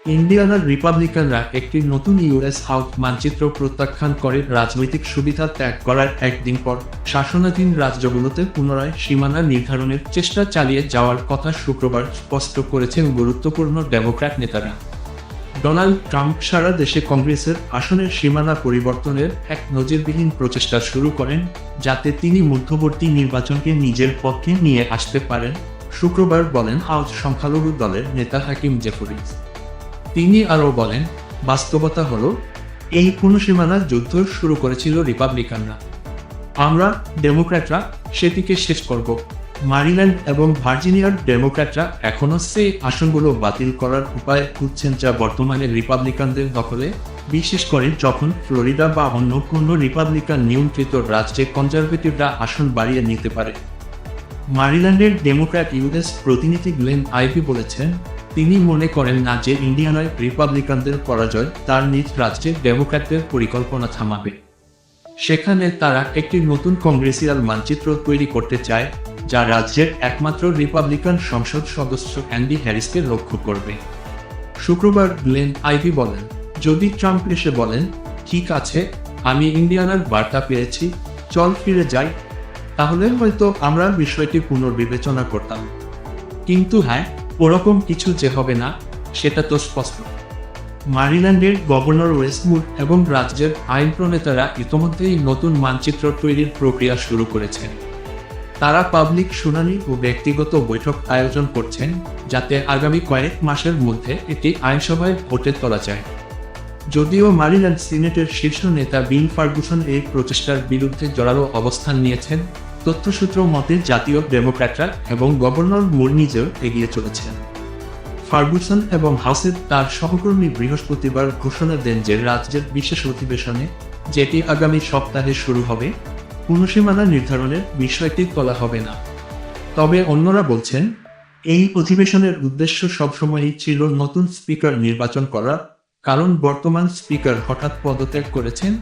ইন্ডিয়ানার রিপাবলিকানরা একটি নতুন US house মানচিত্র প্রত্যাখ্যান করে রাজনৈতিক সুবিধা ত্যাগ করার একদিন পর শাসনাধীন রাজ্যগুলোতে পুনরায় সীমানা নির্ধারণের চেষ্টা চালিয়ে যাওয়ার কথা শুক্রবার স্পষ্ট করেছেন গুরুত্বপূর্ণ ডেমোক্র্যাট নেতারা। ডোনাল্ড ট্রাম্প সারা দেশে কংগ্রেসের আসনের সীমানা পরিবর্তনের এক নজিরবিহীন প্রচেষ্টা শুরু করেন, যাতে তিনি মধ্যবর্তী নির্বাচনকে নিজের পক্ষে নিয়ে আসতে পারেন, শুক্রবার বলেন হাউস সংখ্যালঘু দলের নেতা হাকিম জেফরিস। তিনি আরও বলেন, বাস্তবতা হলো এই পুনঃসীমানা যুদ্ধ শুরু করেছিল রিপাবলিকানরা। আমরা ডেমোক্র্যাটরা সেটিকে শেষ করব। মেরিল্যান্ড এবং ভার্জিনিয়ার ডেমোক্র্যাটরা এখনও সেই আসনগুলো বাতিল করার উপায় খুঁজছেন, যা বর্তমানে রিপাবলিকানদের দখলে, বিশেষ করে যখন ফ্লোরিডা বা অন্য কোনো রিপাবলিকান নিয়ন্ত্রিত রাজ্যে কনজারভেটিভরা আসন বাড়িয়ে নিতে পারে। মেরিল্যান্ডের ডেমোক্র্যাট ইউএস প্রতিনিধি গ্লেন আইভি বলেছেন, তিনি মনে করেন না যে ইন্ডিয়ানায় রিপাবলিকানদের পরাজয় তার নিজ রাজ্যে ডেমোক্র্যাটদের পরিকল্পনা থামাবে। সেখানে তারা একটি নতুন কংগ্রেসিয়াল মানচিত্র তৈরি করতে চায়, যা রাজ্যের একমাত্র রিপাবলিকান সংসদ সদস্য অ্যান্ডি হ্যারিসকে লক্ষ্য করবে। শুক্রবার গ্লেন আইভি বলেন, যদি ট্রাম্প এসে বলেন, ঠিক আছে, আমি ইন্ডিয়ানার বার্তা পেয়েছি, চল ফিরে যাই, তাহলে হয়তো আমরা বিষয়টি পুনর্বিবেচনা করতাম। কিন্তু হ্যাঁ, ওরকম কিছু যে হবে না সেটা তো স্পষ্ট। মেরিল্যান্ডের গভর্নর ওয়েস্টমুর এবং রাজ্যের আইন প্রণেতারা ইতোমধ্যেই নতুন মানচিত্র তৈরির প্রক্রিয়া শুরু করেছেন। তারা পাবলিক শুনানি ও ব্যক্তিগত বৈঠক আয়োজন করছেন, যাতে আগামী কয়েক মাসের মধ্যে এটি আইনসভায় ভোটে তোলা যায়। যদিও মেরিল্যান্ড সিনেটের শীর্ষ নেতা বিল ফার্গুসন এই প্রচেষ্টার বিরুদ্ধে জোরালো অবস্থান নিয়েছেন, তথ্যসূত্র মতে জাতীয় ডেমোক্র্যাটরা এবং গভর্নর মুর নিজেও এগিয়ে চলেছেন। ফার্গুসন এবং হাউসের তার সহকর্মী বৃহস্পতিবার ঘোষণা দেন যে রাজ্যের বিশেষ অধিবেশনে, যেটি আগামী সপ্তাহে শুরু হবে, পুনঃসীমানা নির্ধারণের বিষয়টি তোলা হবে না। তবে অন্যরা বলছেন, এই অধিবেশনের উদ্দেশ্য সবসময়ই ছিল নতুন স্পিকার নির্বাচন করা, কারণ বর্তমান স্পিকার হঠাৎ পদত্যাগ করেছেন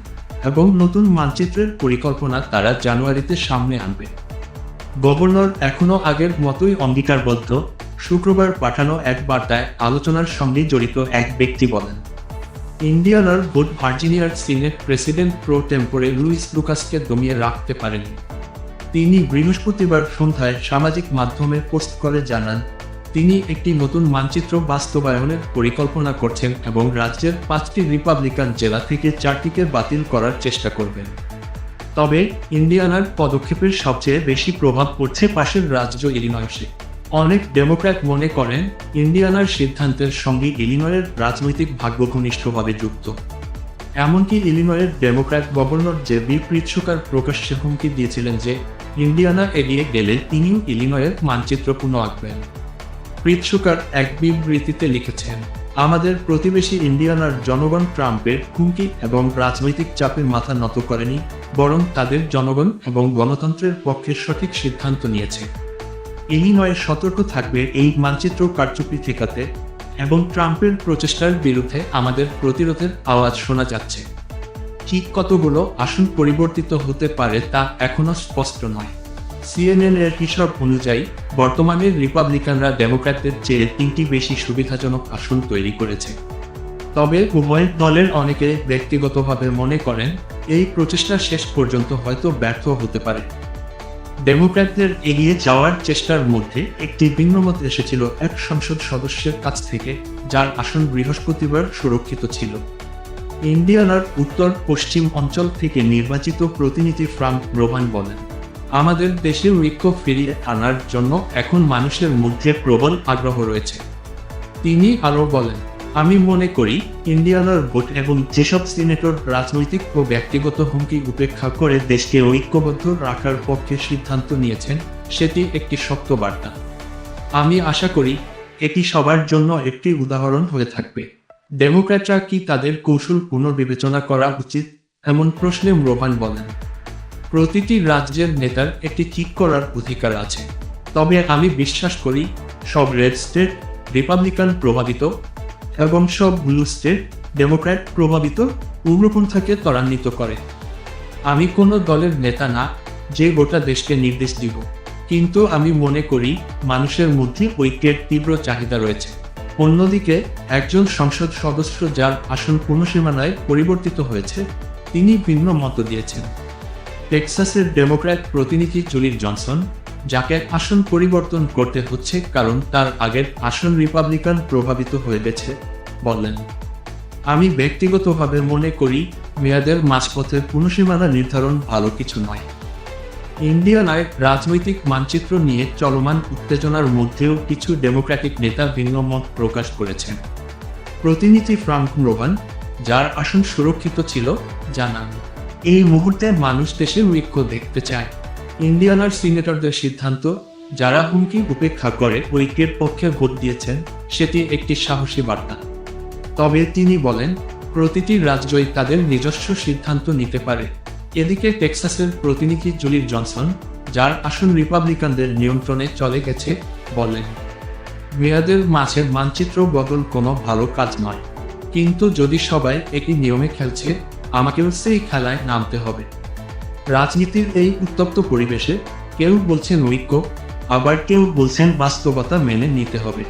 এবং নতুন মানচিত্রের পরিকল্পনা তারা জানুয়ারিতে সামনে আনবে। গভর্নর এখনও আগের মতোই অঙ্গীকারবদ্ধ, শুক্রবার পাঠানো এক বার্তায় আলোচনার সঙ্গে জড়িত এক ব্যক্তি বলেন। ইন্ডিয়ানার ভোট ভার্জিনিয়ার senate president pro Louis লুকাসকে দমিয়ে রাখতে পারেননি। তিনি বৃহস্পতিবার সন্ধ্যায় সামাজিক মাধ্যমে পোস্ট করে জানান, তিনি একটি নতুন মানচিত্র বাস্তবায়নের পরিকল্পনা করছেন এবং রাজ্যের 5টি রিপাবলিকান জেলা থেকে 4টিকে বাতিল করার চেষ্টা করবেন। তবে ইন্ডিয়ানার পদক্ষেপের সবচেয়ে বেশি প্রভাব পড়ছে পাশের রাজ্য ইলিনয়সে। অনেক ডেমোক্র্যাট মনে করেন ইন্ডিয়ানার সিদ্ধান্তের সঙ্গে ইলিনয়ের রাজনৈতিক ভাগ্য ঘনিষ্ঠভাবে যুক্ত। এমনকি ইলিনয়ের ডেমোক্র্যাট গভর্নর জেবি প্রিৎসুকার প্রকাশ্যে হুমকি দিয়েছিলেন যে ইন্ডিয়ানা এগিয়ে গেলে তিনিও ইলিনয়ের মানচিত্র পুনঃ আঁকবেন। প্রিৎসুকার এক বিবৃতিতে লিখেছেন, আমাদের প্রতিবেশী ইন্ডিয়ানার জনগণ ট্রাম্পের হুমকি এবং রাজনৈতিক চাপে মাথা নত করেনি, বরং তাদের জনগণ এবং গণতন্ত্রের পক্ষে সঠিক সিদ্ধান্ত নিয়েছে। ইলিনয় সতর্ক থাকবে এই মানচিত্র কারচুপি ঠেকাতে, এবং ট্রাম্পের প্রচেষ্টার বিরুদ্ধে আমাদের প্রতিরোধের আওয়াজ শোনা যাচ্ছে। ঠিক কতগুলো আসন পরিবর্তিত হতে পারে তা এখনও স্পষ্ট নয়। সিএনএন এর হিসাব অনুযায়ী বর্তমানে রিপাবলিকানরা ডেমোক্র্যাটদের চেয়ে 3টি বেশি সুবিধাজনক আসন তৈরি করেছে। তবে উভয় দলের অনেকে ব্যক্তিগতভাবে মনে করেন এই প্রচেষ্টা শেষ পর্যন্ত হয়তো ব্যর্থ হতে পারে। ডেমোক্র্যাটদের এগিয়ে যাওয়ার চেষ্টার মধ্যে একটি ভিন্নমত এসেছিল এক সংসদ সদস্যের কাছ থেকে, যার আসন বৃহস্পতিবার সুরক্ষিত ছিল। ইন্ডিয়ানার উত্তর পশ্চিম অঞ্চল থেকে নির্বাচিত প্রতিনিধি ফ্রাঙ্ক রোবান বলেন, আমাদের দেশের ঐক্য ফিরিয়ে আনার জন্য এখন মানুষের মধ্যে প্রবল আগ্রহ রয়েছে। তিনি আরও বলেন, আমি মনে করি ইন্ডিয়ানার ভোট এবং যেসব সিনেটর রাজনৈতিক ও ব্যক্তিগত হুমকি উপেক্ষা করে দেশকে ঐক্যবদ্ধ রাখার পক্ষে সিদ্ধান্ত নিয়েছেন, সেটি একটি শক্ত বার্তা। আমি আশা করি এটি সবার জন্য একটি উদাহরণ হয়ে থাকবে। ডেমোক্র্যাটরা কি তাদের কৌশল পুনর্বিবেচনা করা উচিত, এমন প্রশ্নে রোবান বলেন, প্রতিটি রাজ্যের নেতার একটি ঠিক করার অধিকার আছে, তবে আমি বিশ্বাস করি সব রেড স্টেট রিপাবলিকান প্রভাবিত এবং সব ব্লু স্টেট ডেমোক্র্যাট প্রভাবিত উগ্রপন্থাকে ত্বরান্বিত করে। আমি কোনো দলের নেতা না যে গোটা দেশকে নির্দেশ দিব, কিন্তু আমি মনে করি মানুষের মধ্যে ঐক্যের তীব্র চাহিদা রয়েছে। অন্যদিকে একজন সংসদ সদস্য যার আসন পুনঃসীমানায় পরিবর্তিত হয়েছে, তিনি ভিন্ন মত দিয়েছেন। টেক্সাসের ডেমোক্র্যাট প্রতিনিধি জুলি জনসন, যাকে আসন পরিবর্তন করতে হচ্ছে কারণ তার আগের আসন রিপাবলিকান প্রভাবিত হয়ে গেছে, বললেন, আমি ব্যক্তিগতভাবে মনে করি মেয়াদের মাঝপথে পুনঃসীমানা নির্ধারণ ভালো কিছু নয়। ইন্ডিয়ানায় রাজনৈতিক মানচিত্র নিয়ে চলমান উত্তেজনার মধ্যেও কিছু ডেমোক্র্যাটিক নেতা ভিন্ন মত প্রকাশ করেছেন। প্রতিনিধি ফ্রাঙ্ক রোহান, যার আসন সুরক্ষিত ছিল, জানান, এই মুহূর্তে মানুষ দেশের ঐক্য দেখতে চায়। ইন্ডিয়ানার সিনেটরদের সিদ্ধান্ত, যারা হুমকি উপেক্ষা করে ঐক্যের পক্ষে ভোট দিয়েছেন, সেটি একটি সাহসী বার্তা। তবে তিনি বলেন, প্রতিটি রাজ্যই তাদের নিজস্ব সিদ্ধান্ত নিতে পারে। এদিকে টেক্সাসের প্রতিনিধি জুলি জনসন, যার আসন রিপাবলিকানদের নিয়ন্ত্রণে চলে গেছে, বলেন, মেয়াদের মাঝের মানচিত্র বদল কোনো ভালো কাজ নয়, কিন্তু যদি সবাই একই নিয়মে খেলছে, আমাকেও সেই খেলায় নামতে হবে। রাজনীতির এই উত্তপ্ত পরিবেশে কেউ বলছেন ঐক্য, আবার কেউ বলছেন বাস্তবতা মেনে নিতে হবে।